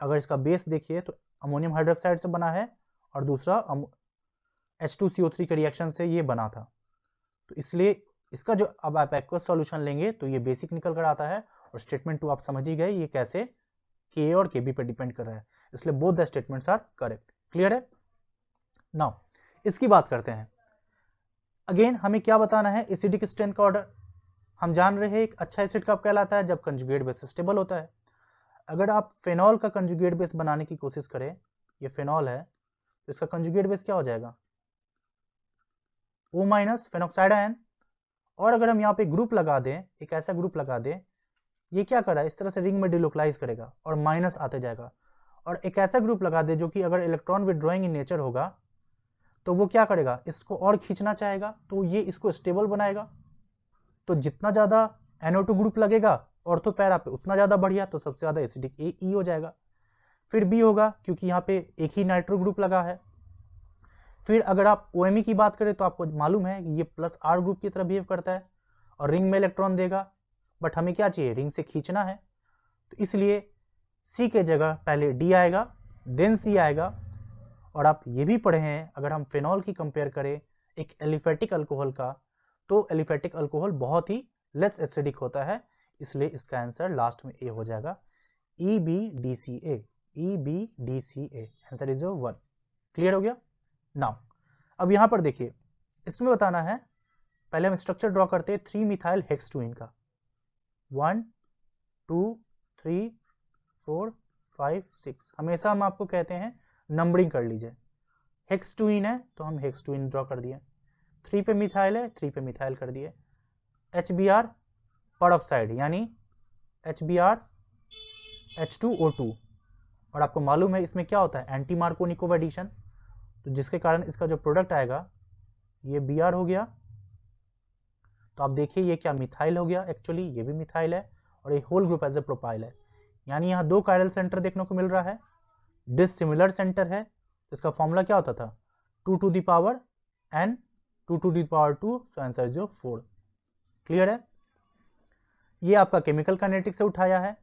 अगर इसका बेस देखिए तो अमोनियम हाइड्रोक्साइड से बना है और दूसरा H2CO3 के रिएक्शन से ये बना था। तो इसलिए इसका जो अब आप एक्वस सॉल्यूशन लेंगे तो ये बेसिक निकल कर आता है, और स्टेटमेंट 2 आप समझ ही गए ये कैसे K और Kb पर डिपेंड कर रहा है, इसलिए both the statements are correct. Clear है? नाउ इसकी बात करते हैं। अगेन हमें क्या बताना है, एसिडिक स्ट्रेंथ का ऑर्डर। हम जान रहे हैं एक अच्छा एसिड कब कहलाता है, जब कंजुगेट बेस स्टेबल होता है। अगर आप फेनॉल का कंजुगेट बेस बनाने की कोशिश करें, ये फेनॉल है तो इसका कंजुगेट बेस क्या हो जाएगा, O- फेनॉक्साइड आयन। और अगर हम यहाँ पे ग्रुप लगा दें, एक ऐसा ग्रुप लगा दें, ये क्या कर रहा है, इस तरह से रिंग में डिलोकलाइज करेगा और माइनस आते जाएगा। और एक ऐसा ग्रुप लगा दे जो कि अगर इलेक्ट्रॉन विड्रॉइंग इन नेचर होगा तो वो क्या करेगा, इसको और खींचना चाहेगा, तो ये इसको स्टेबल बनाएगा। तो जितना ज़्यादा NO2 ग्रुप लगेगा ऑर्थो पैरा पे उतना ज़्यादा बढ़िया, तो सबसे ज़्यादा एसिडिक E हो जाएगा। फिर B होगा क्योंकि यहाँ पे एक ही नाइट्रो ग्रुप लगा है। फिर अगर आप OMe की बात करें तो आपको मालूम है ये +R ग्रुप की तरह बिहेव करता है और रिंग में इलेक्ट्रॉन देगा, बट हमें क्या चाहिए, रिंग से खींचना है। तो इसलिए C के जगह पहले D आएगा देन C आएगा। और आप ये भी पढ़े हैं, अगर हम फेनॉल की कंपेयर करें एक एलिफेटिक अल्कोहल का, तो एलिफेटिक अल्कोहल बहुत ही लेस एसिडिक होता है, इसलिए इसका आंसर लास्ट में ए हो जाएगा, EbDCa। EbDCa answer is 1। Clear हो गया? नाउ अब यहां पर देखिए, इसमें बताना है, पहले हम स्ट्रक्चर ड्रॉ करते हैं 3 मिथाइल हेक्सटूइन का। 1 2 3 4 5 6, हमेशा हम आपको कहते हैं नंबरिंग कर लीजिए। हेक्सटूइन है तो हम हेक्सटूइन ड्रॉ कर दिए, 3 पे मिथाइल है 3 पे मिथाइल कर दिए। HBr परऑक्साइड यानी HBr H2O2, और आपको मालूम है इसमें क्या होता है, एंटी मार्कोनिकोव एडिशन, तो जिसके कारण इसका जो प्रोडक्ट आएगा ये Br हो गया। तो आप देखिए ये क्या मिथाइल हो गया, एक्चुअली ये भी मिथाइल है और ये whole group as a propyl है, यानी यहाँ 2 कायरल सेंटर देखने को मिल रहा है, डिसिमिलर सेंटर है। तो इसका फॉर्मूला क्या होता था, 2 to the power n 2 to the power 2, so answer is 4। Clear है? ये आपका केमिकल काइनेटिक से उठाया है,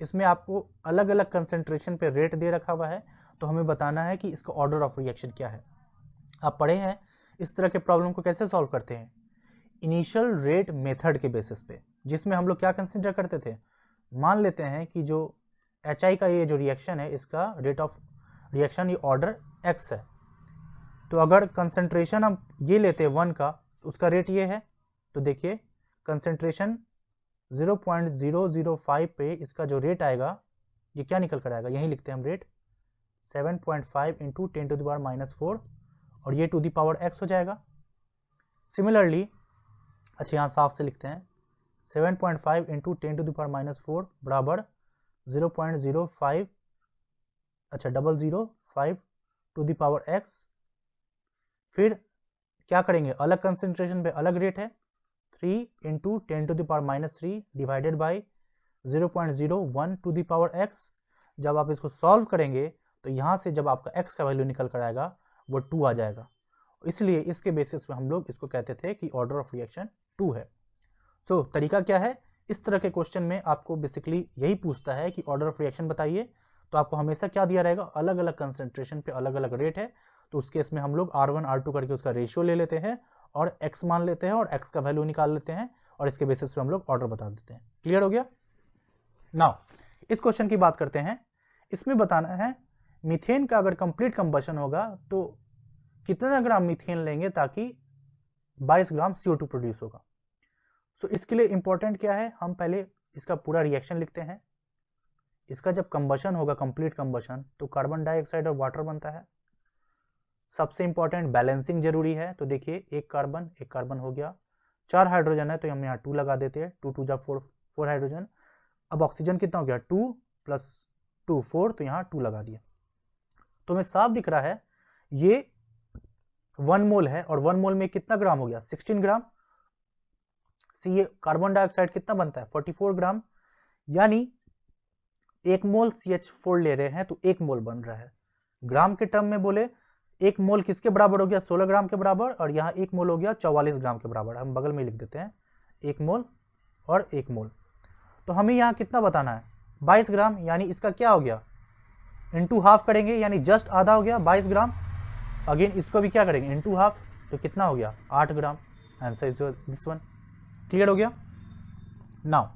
इसमें आपको अलग अलग कंसेंट्रेशन पे रेट दे रखा हुआ है, तो हमें बताना है कि इसका ऑर्डर ऑफ रिएक्शन क्या है। आप पढ़े हैं इस तरह के प्रॉब्लम को कैसे सॉल्व करते हैं, इनिशियल रेट मेथड के बेसिस पे, जिसमें हम लोग क्या कंसिडर करते थे, मान लेते हैं कि जो HI का ये जो रिएक्शन है इसका रेट ऑफ रिएक्शन ये ऑर्डर X है, तो अगर कंसंट्रेशन हम ये लेते हैं 1 का तो उसका रेट ये है, तो देखिए कंसंट्रेशन 0.005 पे इसका जो रेट आएगा ये क्या निकल कर आएगा, यही लिखते हैं हम रेट 7.5 × 10⁻⁻4 और ये टू दी पावर x हो जाएगा। सिमिलरली अच्छा यहाँ साफ से लिखते हैं 7.5 × 10⁻⁻4 बराबर 0.05 अच्छा 005 टू दी पावर x। फिर क्या करेंगे, अलग कंसेंट्रेशन पे अलग रेट है, 3 × 10⁻³ divided by 0.01 to the power x। जब आप इसको सॉल्व करेंगे तो यहाँ से जब आपका x का वैल्यू निकल कर आएगा वो 2 आ जाएगा, इसलिए इसके बेसिस पे हम लोग इसको कहते थे कि ऑर्डर ऑफ रिएक्शन 2 है। सो तरीका क्या है, इस तरह के क्वेश्चन में आपको बेसिकली यही पूछता है कि ऑर्डर ऑफ रिएक्शन बताइए, तो आपको हमेशा क्या दिया रहेगा, अलग अलग कंसेंट्रेशन पे अलग अलग रेट है, तो उस केस में हम लोग R1 R2 करके उसका रेशियो ले लेते हैं और x मान लेते हैं और x का वैल्यू निकाल लेते हैं और इसके बेसिस पे हम लोग ऑर्डर बता देते हैं। क्लियर हो गया? नाउ इस क्वेश्चन की बात करते हैं, इसमें बताना है मीथेन का अगर कंप्लीट कंबशन होगा तो कितना ग्राम मीथेन लेंगे ताकि 22 ग्राम CO2 प्रोड्यूस होगा। तो इसके लिए इंपॉर्टेंट क्या है, हम पहले इसका पूरा रिएक्शन लिखते हैं। इसका जब कंबशन होगा, कंप्लीट कंबशन, तो कार्बन डाइऑक्साइड और वाटर बनता है। सबसे इंपॉर्टेंट बैलेंसिंग जरूरी है। तो देखिए एक कार्बन हो गया, 4 हाइड्रोजन है तो हम यहाँ 2 लगा देते हैं, 2 2 जा 4 हाइड्रोजन। अब ऑक्सीजन कितना हो गया, 2 + 2 4, तो यहाँ 2 लगा दिया। तो हमें साफ दिख रहा है ये 1 मोल है, और 1 मोल में कितना ग्राम हो गया, 16 ग्राम। ये कार्बन डाइऑक्साइड कितना बनता है, 44 ग्राम। यानी 1 मोल CH4 ले रहे हैं तो 1 मोल बन रहा है। ग्राम के टर्म में बोले 1 मोल किसके बराबर हो गया, 16 ग्राम के बराबर, और यहाँ 1 मोल हो गया 44 ग्राम के बराबर। हम बगल में लिख देते हैं 1 मोल और 1 मोल। तो हमें यहाँ कितना बताना है, 22 ग्राम। यानी इसका क्या हो गया, इंटू हाफ करेंगे, यानी जस्ट आधा हो गया 22 ग्राम। अगेन इसको भी क्या करेंगे, इंटू हाफ, तो कितना हो गया 8 gram. Answer is this one. Clear हो गया। नाउ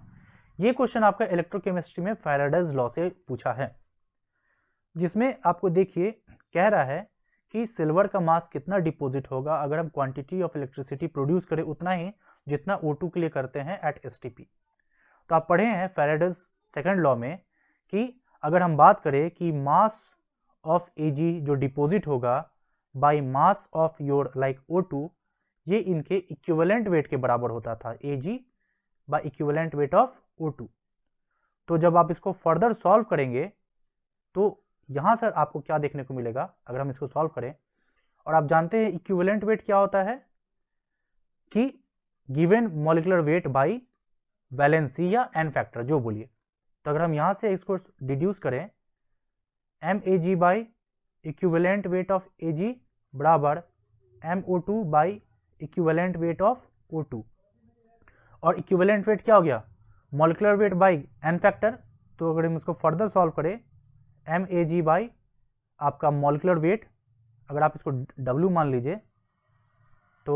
ये क्वेश्चन आपका इलेक्ट्रोकेमिस्ट्री में फैराडेज लॉ से पूछा है, जिसमें आपको देखिए कह रहा है कि सिल्वर का मास कितना डिपॉजिट होगा अगर हम क्वांटिटी ऑफ इलेक्ट्रिसिटी प्रोड्यूस करें उतना ही जितना O2 के लिए करते हैं एट STP। तो आप पढ़े हैं फैराडेज सेकंड लॉ में कि अगर हम बात करें कि मास ऑफ Ag जो डिपॉजिट होगा by mass of your like O2, ये इनके इक्विवेलेंट वेट के बराबर होता था, Ag by equivalent weight of O2। तो जब आप इसको फर्दर सॉल्व करेंगे तो यहाँ सर आपको क्या देखने को मिलेगा, अगर हम इसको सॉल्व करें, और आप जानते हैं इक्विवेलेंट वेट क्या होता है कि given molecular weight bye valency या एन फैक्टर जो बोलिए। तो अगर हम यहाँ से इसको डिड्यूस करें, MAg by equivalent weight of Ag बराबर MO2 by equivalent weight of O2, और इक्विवेलेंट वेट क्या हो गया, molecular weight by n factor. तो अगर हम इसको फर्दर सॉल्व करें, MAg बाय आपका मॉलिक्यूलर वेट, अगर आप इसको W मान लीजिए तो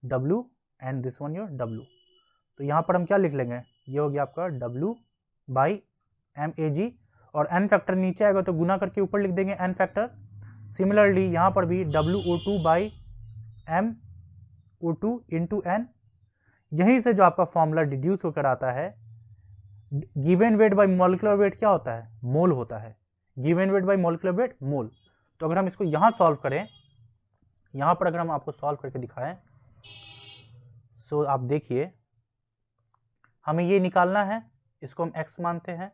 W and this one your W, तो यहाँ पर हम क्या लिख लेंगे, ये हो गया आपका W बाई MAg, और एन फैक्टर नीचे आएगा तो गुना करके ऊपर लिख देंगे एन फैक्टर। सिमिलरली यहाँ पर भी WO2 by MO2 into N. यहीं से जो आपका फॉर्मूला डिड्यूस होकर आता है, given weight by molecular weight क्या होता है, मोल होता है। Given weight by molecular weight mole. तो अगर हम इसको यहाँ सॉल्व करें, यहाँ पर अगर हम आपको सॉल्व करके दिखाएं, सो आप देखिए हमें ये निकालना है, इसको हम x मानते हैं।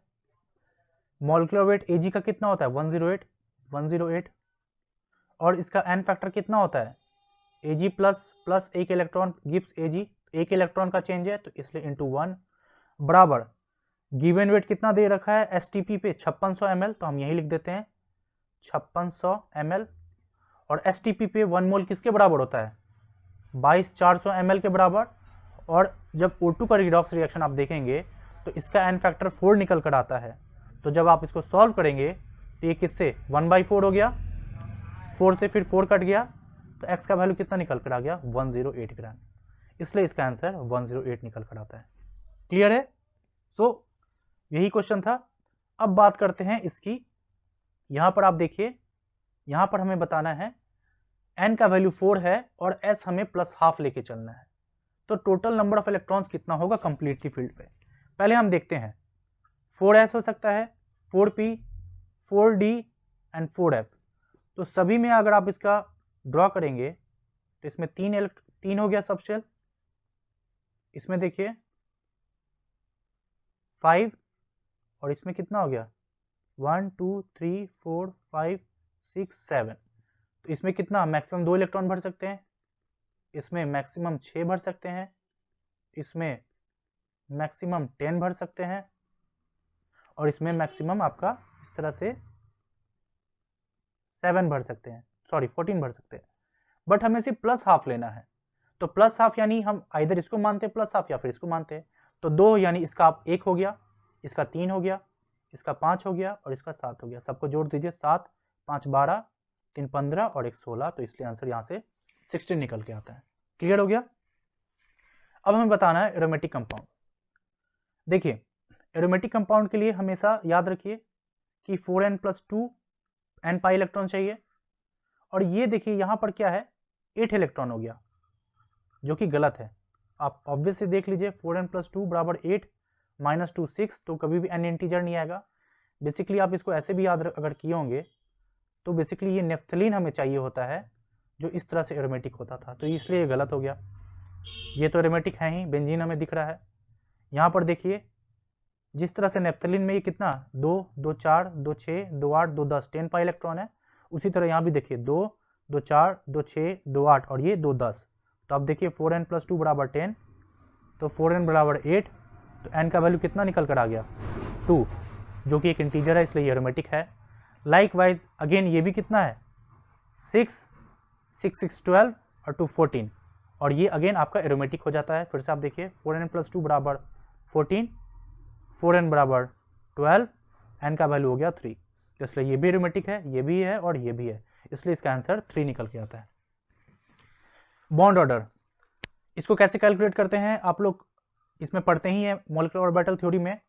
मॉलिक्यूलर वेट Ag का कितना होता है, 108, और इसका n फैक्टर कितना होता है, Ag प्लस एक इलेक्ट्रॉन गिव्स Ag, एक इलेक्ट्रॉन का चेंज है तो इसलिए इंटू 1 बराबर गिवन वेट कितना दे रखा है STP पे 5600 ml, तो हम यही लिख देते हैं 5600 ml, और STP पे 1 मोल किसके बराबर होता है, 22400 ml के बराबर। और जब O2 का रिडॉक्स रिएक्शन आप देखेंगे तो इसका n फैक्टर 4 निकल कर आता है। तो जब आप इसको सॉल्व करेंगे तो ये किससे 1/4 हो गया, 4 से फिर 4 कट गया, तो x का वैल्यू कितना निकल कर आ गया, 108 ग्राम। इसलिए इसका आंसर 108 निकल कर आता है। क्लियर है। सो यही क्वेश्चन था। अब बात करते हैं इसकी। यहां पर आप देखिए, यहां पर हमें बताना है n का वैल्यू 4 है और s हमें +½ लेके चलना है। तो टोटल नंबर ऑफ इलेक्ट्रॉन्स कितना होगा कंप्लीटली फील्ड पे, पहले हम देखते हैं। 4s हो सकता है, 4p, 4d एंड 4f। तो सभी में अगर आप इसका ड्रॉ करेंगे तो इसमें 3 हो गया सब शेल, इसमें देखिए 5, और इसमें कितना हो गया 1 2 3 4 5 6 7। तो इसमें कितना मैक्सिमम 2 इलेक्ट्रॉन भर सकते हैं, इसमें मैक्सिमम 6 भर सकते हैं, इसमें मैक्सिमम 10 भर सकते हैं, और इसमें मैक्सिमम आपका इस तरह से 7 भर सकते हैं, सॉरी 14 भर सकते हैं। बट हमें सिर्फ +½ लेना है। तो +½ यानी हम इधर इसको मानते हैं +½ या फिर इसको मानते हैं। तो 2 यानी इसका 1 हो गया, इसका 3 हो गया, इसका 5 हो गया, और इसका 7 हो गया। सबको जोड़ दीजिए, 7 5 12 3 15 और 1 16। तो इसलिए आंसर यहाँ से 16 निकल के आता है। क्लियर हो गया। अब हमें बताना है एरोमेटिक कंपाउंड। देखिए एरोमेटिक कंपाउंड के लिए हमेशा याद रखिए कि 4n + 2 n पाई इलेक्ट्रॉन चाहिए, और ये देखिए यहाँ पर क्या है 8 इलेक्ट्रॉन हो गया, जो कि गलत है। आप ऑब्वियसली देख लीजिए 4n + 2 = 8 -2 6, तो कभी भी n इंटीजर नहीं आएगा। बेसिकली आप इसको ऐसे भी याद अगर किए होंगे तो बेसिकली ये नेफ्थलीन हमें चाहिए होता है जो इस तरह से एरोमेटिक होता था, तो इसलिए ये गलत हो गया। ये तो एरोमेटिक है ही, बेंजीन हमें दिख रहा है। यहाँ पर देखिए जिस तरह से नेफ्थलीन में ये कितना 2 2 4 2 6 2 8 2 10 10 पाई इलेक्ट्रॉन है, उसी तरह यहाँ भी देखिए 2 2 4 2 6 2 8 और ये 2 10। तो अब देखिए 4n + 2 = 10, तो 4n = 8, तो n का वैल्यू कितना निकल कर आ गया 2, जो कि एक इंटीजर है इसलिए एरोमेटिक है। लाइक वाइज अगेन ये भी कितना है 6 6 6 12 और 2 14, और ये अगेन आपका एरोमेटिक हो जाता है। फिर से आप देखिए 4n + 2 = 14, 4n = 12, n का वैल्यू हो गया 3, तो इसलिए ये भी एरोमेटिक है, ये भी है और ये भी है, इसलिए इसका आंसर 3 निकल के आता है। बॉन्ड ऑर्डर, इसको कैसे कैलकुलेट करते हैं आप लोग इसमें पढ़ते ही हैं मॉलिक्यूलर ऑर्बिटल थ्योरी में,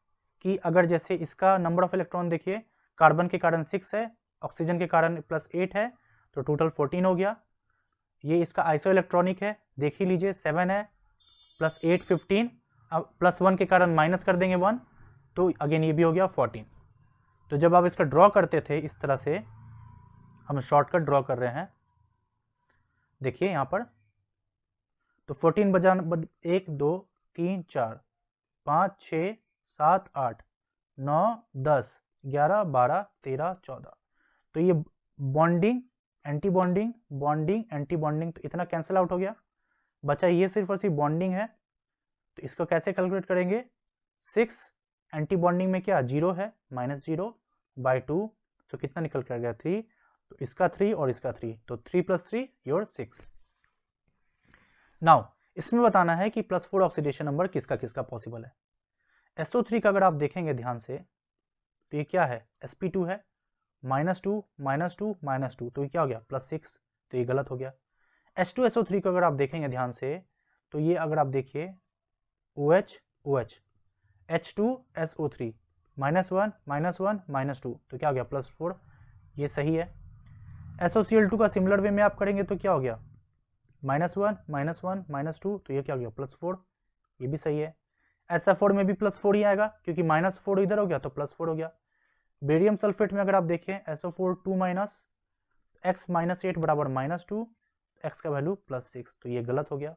कि अगर जैसे इसका नंबर ऑफ इलेक्ट्रॉन देखिए कार्बन के कारण 6 है, ऑक्सीजन के कारण +8 है, तो टोटल 14 हो गया। ये इसका आइसो इलेक्ट्रॉनिक है, देख ही लीजिए 7 है, +8 15, अब +1 के कारण माइनस कर देंगे 1, तो अगेन ये भी हो गया 14। तो जब आप इसका ड्रॉ करते थे इस तरह से, हम शॉर्टकट ड्रॉ कर रहे हैं, देखिए यहाँ पर, तो 14 बजा 1 2 3 4 5 6 7 8 9 10 11 12 13 14, तो ये bonding anti bonding bonding anti bonding, तो इतना कैंसिल आउट हो गया, बचा ये सिर्फ और सिर्फ बॉन्डिंग है। तो इसको कैसे कैलकुलेट करेंगे, 6 एंटी बॉन्डिंग में क्या 0 है, -0/2, तो कितना निकल कर गया 3, तो इसका 3 और इसका 3, तो 3 + 3 योर 6। नाउ इसमें बताना है कि +4 ऑक्सीडेशन नंबर किसका किसका पॉसिबल है। SO3 का अगर आप देखेंगे ध्यान से, तो ये क्या है sp2 है, -2 -2 -2, तो ये क्या हो गया +6, तो ये गलत हो गया। H2SO3 को अगर आप देखेंगे ध्यान से, तो ये अगर आप देखिए OH OH, H2SO3 -1 -1 -2, तो क्या हो गया +4, ये सही है। SOCl2 का सिमिलर वे में आप करेंगे तो क्या हो गया -1 -1 -2, तो ये क्या हो गया +4, ये भी सही है। SO4 में भी +4 ही आएगा क्योंकि -4 इधर हो गया तो +4 हो गया। बेरियम सल्फेट में अगर आप देखें SO4 2 x -8 = -2, x का वैल्यू +6, तो ये गलत हो गया।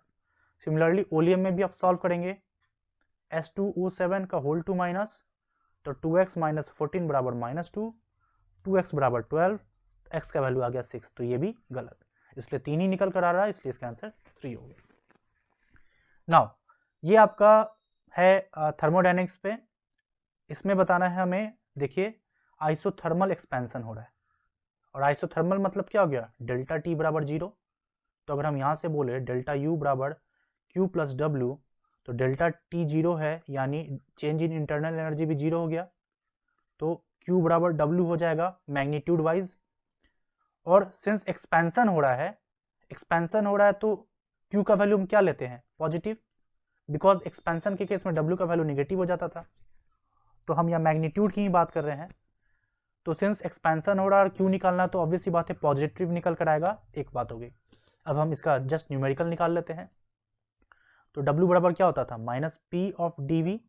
सिमिलरली ओलियम में भी आप सॉल्व करेंगे S2O7 का होल 2 तो 2x - 14 = -2, 2x = 12, x का वैल्यू आ गया 6, तो ये भी गलत, इसलिए 3 ही निकल कर आ रहा है, इसलिए इसका आंसर 3 हो गया। नाउ ये आपका है थर्मोडायनेमिक्स पे, इसमें बताना है हमें, देखिए आइसोथर्मल एक्सपेंशन हो रहा है, और आइसोथर्मल मतलब क्या हो गया ΔT = 0, तो अगर हम यहाँ से बोले ΔU = Q + W, तो ΔT 0 है, यानी चेंज इन इंटरनल एनर्जी भी 0 हो गया, तो Q = W हो जाएगा मैग्नीट्यूड वाइज। और सिंस एक्सपेंशन हो रहा है तो Q का वैल्यू हम क्या लेते हैं पॉजिटिव, बिकॉज एक्सपेंशन के केस में W का वैल्यू निगेटिव हो जाता था, तो हम यहाँ मैग्नीट्यूड की ही बात कर रहे हैं। तो सिंस एक्सपेंशन हो रहा है और Q निकालना, तो ऑब्वियसली बात है पॉजिटिव निकल कर आएगा, एक बात हो गई। अब हम इसका जस्ट न्यूमेरिकल निकाल लेते हैं, तो W बराबर क्या होता था -P/dV,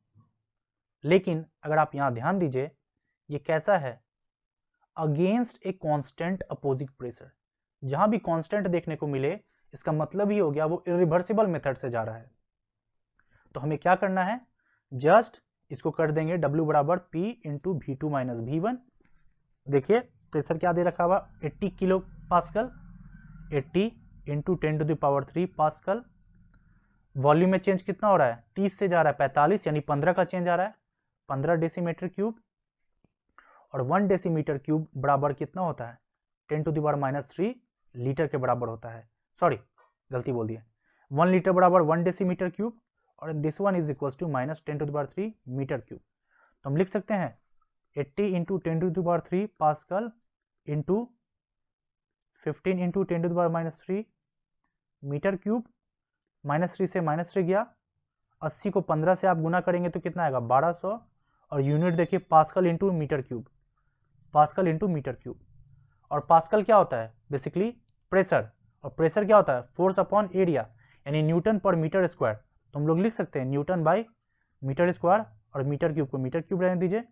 लेकिन अगर आप यहाँ ध्यान दीजिए ये कैसा है against a constant opposite pressure, जहां भी कांस्टेंट देखने को मिले इसका मतलब ही हो गया वो इरिवर्सिबल मेथड से जा रहा है। तो हमें क्या करना है, जस्ट इसको कर देंगे W = P × V2 - V1। देखिए प्रेशर क्या दे रखा हुआ 80 किलो पास्कल, 80 × 10⁻³ पास्कल। वॉल्यूम में चेंज कितना हो रहा है 30 से जा रहा है 45, यानी 15 का चेंज आ रहा है, 15 डेसीमीटर क्यूब, और 1 डेसीमीटर क्यूब बराबर कितना होता है 10⁻³ लीटर के बराबर होता है, सॉरी गलती बोल दिया, 1 लीटर बराबर 1 डेसीमीटर क्यूब, और this one is equals to -10⁻³ metre cube. तो हम लिख सकते हैं 80 × 10⁻³ पास्कल इंटू 15 × 10⁻³ मीटर क्यूब, -3 से -3 गया, 80 को 15 से आप गुना करेंगे तो कितना आएगा 1200, और यूनिट देखिए pascal into metre cube, pascal into metre cube. और पास्कल क्या होता है बेसिकली प्रेशर, और प्रेशर क्या होता है फोर्स अपॉन एरिया, यानी न्यूटन पर मीटर स्क्वायर। तो हम लोग लिख सकते हैं न्यूटन बाई मीटर स्क्वायर, और मीटर क्यूब को मीटर क्यूब रहने दीजिए,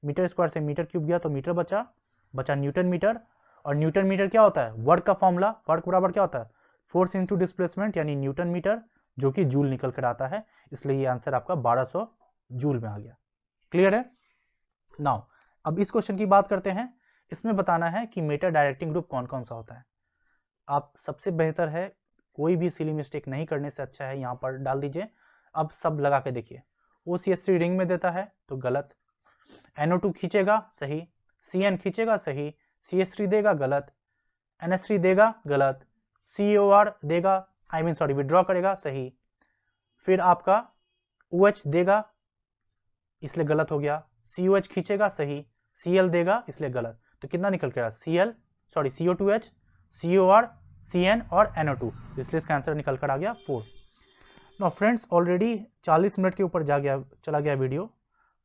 मीटर स्क्वायर से मीटर क्यूब गया तो मीटर बचा न्यूटन मीटर। और न्यूटन मीटर क्या होता है, वर्क का फॉर्मूला, वर्क बराबर क्या होता है, फोर्स इंटू डिस्प्लेसमेंट यानी न्यूटन मीटर, जो कि जूल निकल कर आता है, इसलिए ये आंसर आपका 1200 जूल में आ गया। क्लियर है। नाउ अब इस क्वेश्चन की बात करते हैं। इसमें बताना है कि मीटर डायरेक्टिंग ग्रुप कौन कौन सा होता है। आप सबसे बेहतर है कोई भी सिली मिस्टेक नहीं करने से अच्छा है यहाँ पर डाल दीजिए। अब सब लगा के देखिए, OCH3 रिंग में देता है तो गलत, NO2 खींचेगा सही, CN खींचेगा सही, CH3 देगा गलत, NH3 देगा गलत, COR देगा विड्रॉ करेगा सही, फिर आपका OH देगा इसलिए गलत हो गया, COH खींचेगा सही, Cl देगा इसलिए गलत। तो कितना निकल के रहा, CO2H, COR, CN और NO2, इसलिए इसका आंसर निकल कर आ गया 4। नाउ फ्रेंड्स ऑलरेडी 40 मिनट के ऊपर चला गया वीडियो।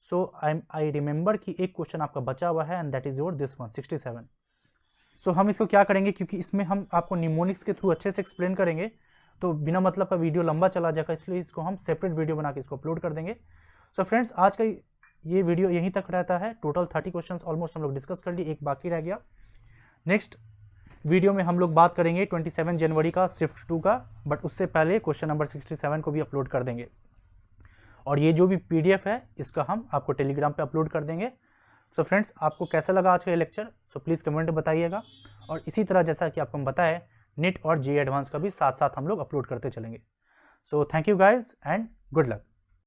सो आई रिमेंबर कि एक क्वेश्चन आपका बचा हुआ है and that is your this one 67। सो हम इसको क्या करेंगे, क्योंकि इसमें हम आपको निमोनिक्स के थ्रू अच्छे से एक्सप्लेन करेंगे तो बिना मतलब का वीडियो लंबा चला जाएगा, इसलिए इसको हम सेपरेट वीडियो बना के इसको अपलोड कर देंगे। सो फ्रेंड्स आज का ये वीडियो यहीं तक रहता है। टोटल 30 क्वेश्चंस ऑलमोस्ट हम लोग डिस्कस कर लिए, एक बाकी रह गया। नेक्स्ट वीडियो में हम लोग बात करेंगे 27 जनवरी का शिफ्ट 2 का, बट उससे पहले क्वेश्चन नंबर 67 को भी अपलोड कर देंगे। और ये जो भी PDF है इसका हम आपको टेलीग्राम पे अपलोड कर देंगे। सो फ्रेंड्स आपको कैसा लगा आज का ये लेक्चर, सो प्लीज़ कमेंट बताइएगा। और इसी तरह जैसा कि आपको हम बताएं NET और JEE एडवांस का भी साथ साथ हम लोग अपलोड करते चलेंगे। So thank you guys and good luck.